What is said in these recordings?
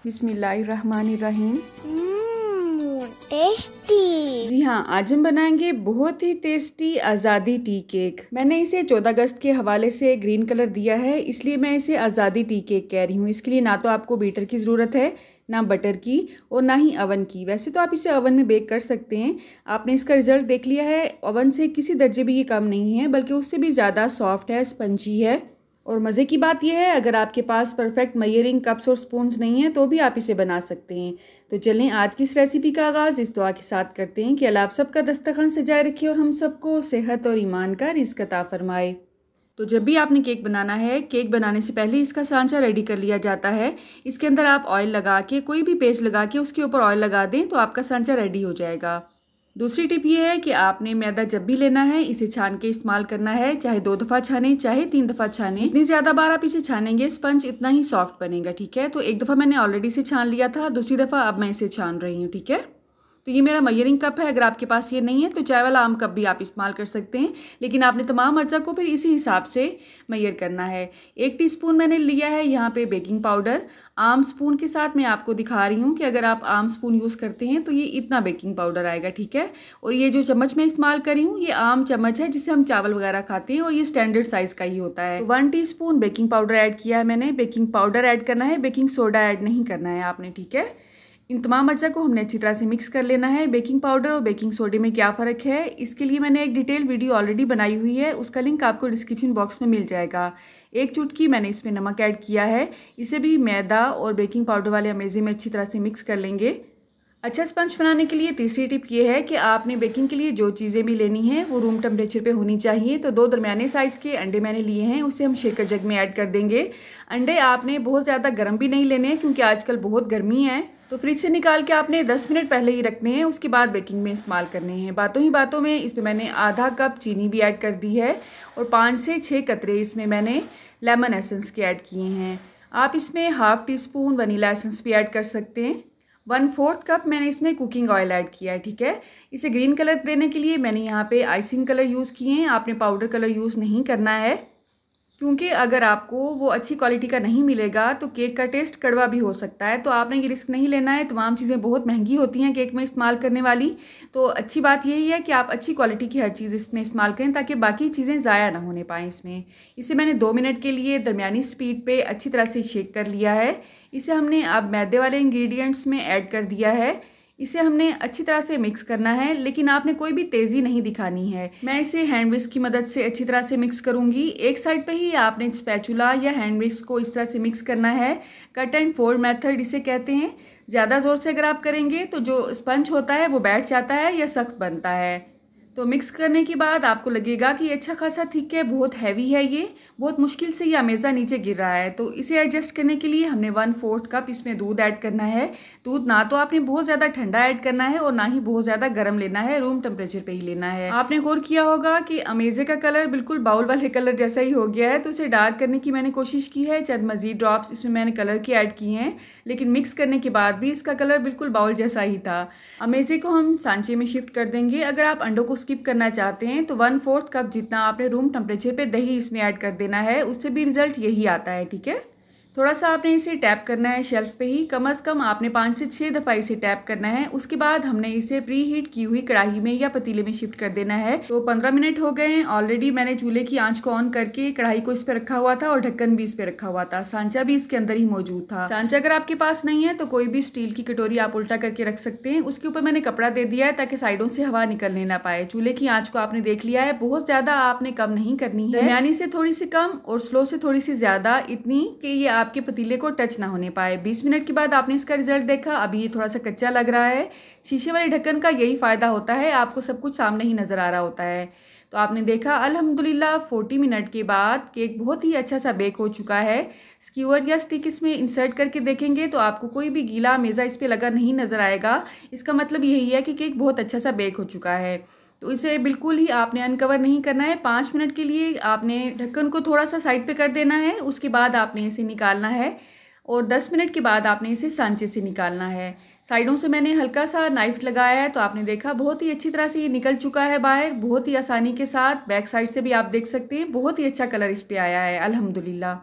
बिस्मिल्लाहिर्रहमानिर्रहीम। टेस्टी। जी हाँ, आज हम बनाएंगे बहुत ही टेस्टी आज़ादी टी केक। मैंने इसे 14 अगस्त के हवाले से ग्रीन कलर दिया है, इसलिए मैं इसे आज़ादी टी केक कह रही हूँ। इसके लिए ना तो आपको बीटर की ज़रूरत है, ना बटर की और ना ही अवन की। वैसे तो आप इसे अवन में बेक कर सकते हैं। आपने इसका रिजल्ट देख लिया है, अवन से किसी दर्जे भी ये कम नहीं है, बल्कि उससे भी ज़्यादा सॉफ्ट है, स्पंजी है। और मज़े की बात यह है, अगर आपके पास परफेक्ट मेजरिंग कप्स और स्पून्स नहीं हैं तो भी आप इसे बना सकते हैं। तो चलें आज की इस रेसिपी का आगाज़ इस दुआ के साथ करते हैं कि अल्लाह आप सबका दस्तरखान सजाए रखे और हम सबको सेहत और ईमान का रिज़्क अता फरमाए। तो जब भी आपने केक बनाना है, केक बनाने से पहले इसका सांचा रेडी कर लिया जाता है। इसके अंदर आप ऑयल लगा के, कोई भी पेस्ट लगा के उसके ऊपर ऑयल लगा दें तो आपका सांचा रेडी हो जाएगा। दूसरी टिप ये है कि आपने मैदा जब भी लेना है इसे छान के इस्तेमाल करना है, चाहे 2 दफ़ा छानें चाहे 3 दफ़ा छानें। जितनी ज़्यादा बार आप इसे छानेंगे स्पंज इतना ही सॉफ्ट बनेगा, ठीक है। तो एक दफ़ा मैंने ऑलरेडी इसे छान लिया था, दूसरी दफ़ा अब मैं इसे छान रही हूँ, ठीक है। तो ये मेरा मेजरिंग कप है, अगर आपके पास ये नहीं है तो चाय वाला आम कप भी आप इस्तेमाल कर सकते हैं, लेकिन आपने तमाम अज्जा को फिर इसी हिसाब से मेजर करना है। 1 टीस्पून मैंने लिया है यहाँ पे बेकिंग पाउडर। आम स्पून के साथ मैं आपको दिखा रही हूँ कि अगर आप आम स्पून यूज़ करते हैं तो ये इतना बेकिंग पाउडर आएगा, ठीक है। और ये जो चम्मच मैं इस्तेमाल कर रही हूँ ये आम चम्मच है जिससे हम चावल वगैरह खाते हैं और ये स्टैंडर्ड साइज़ का ही होता है। तो 1 टीस्पून बेकिंग पाउडर ऐड किया है मैंने। बेकिंग पाउडर ऐड करना है, बेकिंग सोडा ऐड नहीं करना है आपने, ठीक है। इन तमाम अज्जा को हमने अच्छी तरह से मिक्स कर लेना है। बेकिंग पाउडर और बेकिंग सोडे में क्या फ़र्क है, इसके लिए मैंने एक डिटेल वीडियो ऑलरेडी बनाई हुई है, उसका लिंक आपको डिस्क्रिप्शन बॉक्स में मिल जाएगा। 1 चुटकी मैंने इसमें नमक ऐड किया है। इसे भी मैदा और बेकिंग पाउडर वाले अमेज़े में अच्छी तरह से मिक्स कर लेंगे। अच्छा स्पंज बनाने के लिए तीसरी टिप ये है कि आपने बेकिंग के लिए जो चीज़ें भी लेनी हैं वो रूम टेम्परेचर पे होनी चाहिए। तो 2 दरमियाने साइज़ के अंडे मैंने लिए हैं, उसे हम शेकर जग में ऐड कर देंगे। अंडे आपने बहुत ज़्यादा गर्म भी नहीं लेने हैं क्योंकि आजकल बहुत गर्मी है, तो फ्रिज से निकाल के आपने 10 मिनट पहले ही रखने हैं, उसके बाद बेकिंग में इस्तेमाल करने हैं। बातों ही बातों में इसमें मैंने आधा कप चीनी भी ऐड कर दी है और 5 से 6 कतरे इसमें मैंने लेमन एसेंस के ऐड किए हैं। आप इसमें half tea spoon vanilla essence भी ऐड कर सकते हैं। 1/4 कप मैंने इसमें कुकिंग ऑयल ऐड किया है, ठीक है। इसे ग्रीन कलर देने के लिए मैंने यहाँ पे आइसिंग कलर यूज़ किए हैं, आपने पाउडर कलर यूज़ नहीं करना है, क्योंकि अगर आपको वो अच्छी क्वालिटी का नहीं मिलेगा तो केक का टेस्ट कड़वा भी हो सकता है। तो आपने ये रिस्क नहीं लेना है। तमाम चीज़ें बहुत महंगी होती हैं केक में इस्तेमाल करने वाली, तो अच्छी बात यही है कि आप अच्छी क्वालिटी की हर चीज़ इसमें इस्तेमाल करें ताकि बाकी चीज़ें ज़ाया ना होने पाएँ इसमें। इसे मैंने 2 मिनट के लिए दरमियानी स्पीड पे अच्छी तरह से शेक कर लिया है। इसे हमने अब मैदे वाले इंग्रेडिएंट्स में ऐड कर दिया है। इसे हमने अच्छी तरह से मिक्स करना है, लेकिन आपने कोई भी तेज़ी नहीं दिखानी है। मैं इसे हैंड विस्क की मदद से अच्छी तरह से मिक्स करूंगी। एक साइड पे ही आपने स्पैचुला या हैंड विस्क को इस तरह से मिक्स करना है। कट एंड फोल्ड मेथड इसे कहते हैं। ज़्यादा ज़ोर से अगर आप करेंगे तो जो स्पंज होता है वो बैठ जाता है या सख्त बनता है। तो मिक्स करने के बाद आपको लगेगा कि अच्छा खासा थिक है, बहुत हैवी है, ये बहुत मुश्किल से ये अमेज़ा नीचे गिर रहा है। तो इसे एडजस्ट करने के लिए हमने 1/4 कप इसमें दूध ऐड करना है। दूध ना तो आपने बहुत ज़्यादा ठंडा ऐड करना है और ना ही बहुत ज़्यादा गर्म लेना है, रूम टेम्परेचर पे ही लेना है। आपने गौर किया होगा कि अमेज़े का कलर बिल्कुल बाउल वाले कलर जैसा ही हो गया है, तो इसे डार्क करने की मैंने कोशिश की है। चंद मज़ीद ड्रॉप्स इसमें मैंने कलर के ऐड किए हैं, लेकिन मिक्स करने के बाद भी इसका कलर बिल्कुल बाउल जैसा ही था। अमेज़े को हम सांचे में शिफ्ट कर देंगे। अगर आप अंडों को स्किप करना चाहते हैं तो 1/4 कप जितना आपने रूम टेम्परेचर पे दही इसमें ऐड कर देना है, उससे भी रिजल्ट यही आता है, ठीक है। थोड़ा सा आपने इसे टैप करना है शेल्फ पे ही, कम से कम आपने 5 से 6 दफ़ा इसे टैप करना है। उसके बाद हमने इसे प्री हीट की हुई कढ़ाई में या पतीले में शिफ्ट कर देना है। तो 15 मिनट हो गए हैं ऑलरेडी। मैंने चूल्हे की आंच को ऑन करके कढ़ाई को इस पे रखा हुआ था और ढक्कन भी इस पे रखा हुआ था। सांचा भी इसके अंदर ही मौजूद था। सांचा अगर आपके पास नहीं है तो कोई भी स्टील की कटोरी आप उल्टा करके रख सकते हैं। उसके ऊपर मैंने कपड़ा दे दिया है ताकि साइडों से हवा निकलने ना पाए। चूल्हे की आंच को आपने देख लिया है, बहुत ज्यादा आपने कम नहीं करनी है, दरमियानी से थोड़ी सी कम और स्लो से थोड़ी सी ज्यादा, इतनी कि ये आपके पतीले को टच ना होने पाए। 20 मिनट के बाद आपने इसका रिजल्ट देखा, अभी ये थोड़ा सा कच्चा लग रहा है। शीशे वाले ढक्कन का यही फायदा होता है, आपको सब कुछ सामने ही नजर आ रहा होता है। तो आपने देखा अल्हम्दुलिल्लाह 40 मिनट के बाद केक बहुत ही अच्छा सा बेक हो चुका है। स्क्यूअर या स्टिक इसमें इंसर्ट करके देखेंगे तो आपको कोई भी गीला मेज़ा इस पे लगा नहीं नजर आएगा। इसका मतलब यही है कि केक बहुत अच्छा सा बेक हो चुका है। तो इसे बिल्कुल ही आपने अनकवर नहीं करना है। 5 मिनट के लिए आपने ढक्कन को थोड़ा सा साइड पे कर देना है, उसके बाद आपने इसे निकालना है और 10 मिनट के बाद आपने इसे सांचे से निकालना है। साइडों से मैंने हल्का सा नाइफ लगाया है, तो आपने देखा बहुत ही अच्छी तरह से ये निकल चुका है बाहर, बहुत ही आसानी के साथ। बैक साइड से भी आप देख सकते हैं बहुत ही अच्छा कलर इस पे आया है अल्हम्दुलिल्लाह।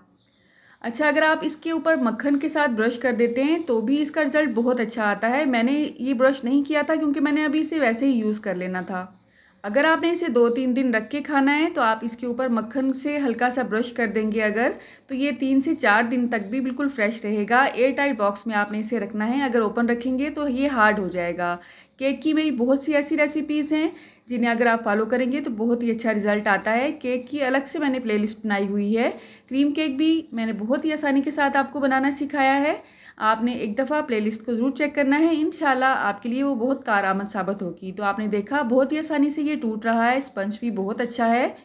अच्छा, अगर आप इसके ऊपर मक्खन के साथ ब्रश कर देते हैं तो भी इसका रिज़ल्ट बहुत अच्छा आता है। मैंने ये ब्रश नहीं किया था क्योंकि मैंने अभी इसे वैसे ही यूज़ कर लेना था। अगर आपने इसे 2-3 दिन रख के खाना है तो आप इसके ऊपर मक्खन से हल्का सा ब्रश कर देंगे अगर, तो ये 3 से 4 दिन तक भी बिल्कुल फ्रेश रहेगा। एयर टाइट बॉक्स में आपने इसे रखना है, अगर ओपन रखेंगे तो ये हार्ड हो जाएगा। केक की मेरी बहुत सी ऐसी रेसिपीज़ हैं जिन्हें अगर आप फॉलो करेंगे तो बहुत ही अच्छा रिजल्ट आता है। केक की अलग से मैंने प्लेलिस्ट बनाई हुई है। क्रीम केक भी मैंने बहुत ही आसानी के साथ आपको बनाना सिखाया है। आपने एक दफ़ा प्लेलिस्ट को ज़रूर चेक करना है, इंशाल्लाह आपके लिए वो बहुत कारआमद साबित होगी। तो आपने देखा बहुत ही आसानी से ये टूट रहा है, स्पंज भी बहुत अच्छा है।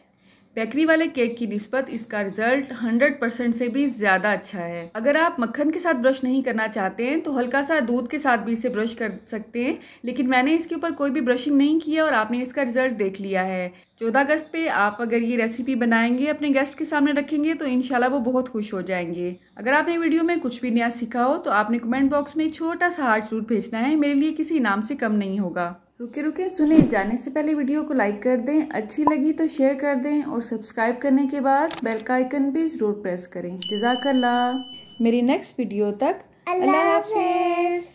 बेकरी वाले केक की निस्बत इसका रिजल्ट 100% से भी ज़्यादा अच्छा है। अगर आप मक्खन के साथ ब्रश नहीं करना चाहते हैं तो हल्का सा दूध के साथ भी इसे ब्रश कर सकते हैं, लेकिन मैंने इसके ऊपर कोई भी ब्रशिंग नहीं किया और आपने इसका रिजल्ट देख लिया है। 14 अगस्त पे आप अगर ये रेसिपी बनाएंगे, अपने गेस्ट के सामने रखेंगे तो इंशाल्लाह वो बहुत खुश हो जाएंगे। अगर आपने वीडियो में कुछ भी नया सीखा हो तो आपने कमेंट बॉक्स में छोटा सा हार्ट जरूर भेजना है, मेरे लिए किसी इनाम से कम नहीं होगा। रुके रुके सुने, जाने से पहले वीडियो को लाइक कर दें, अच्छी लगी तो शेयर कर दें और सब्सक्राइब करने के बाद बेल का आइकन भी जरूर प्रेस करें। जज़ाकल्लाह। मेरी नेक्स्ट वीडियो तक अल्लाह हाफिज़।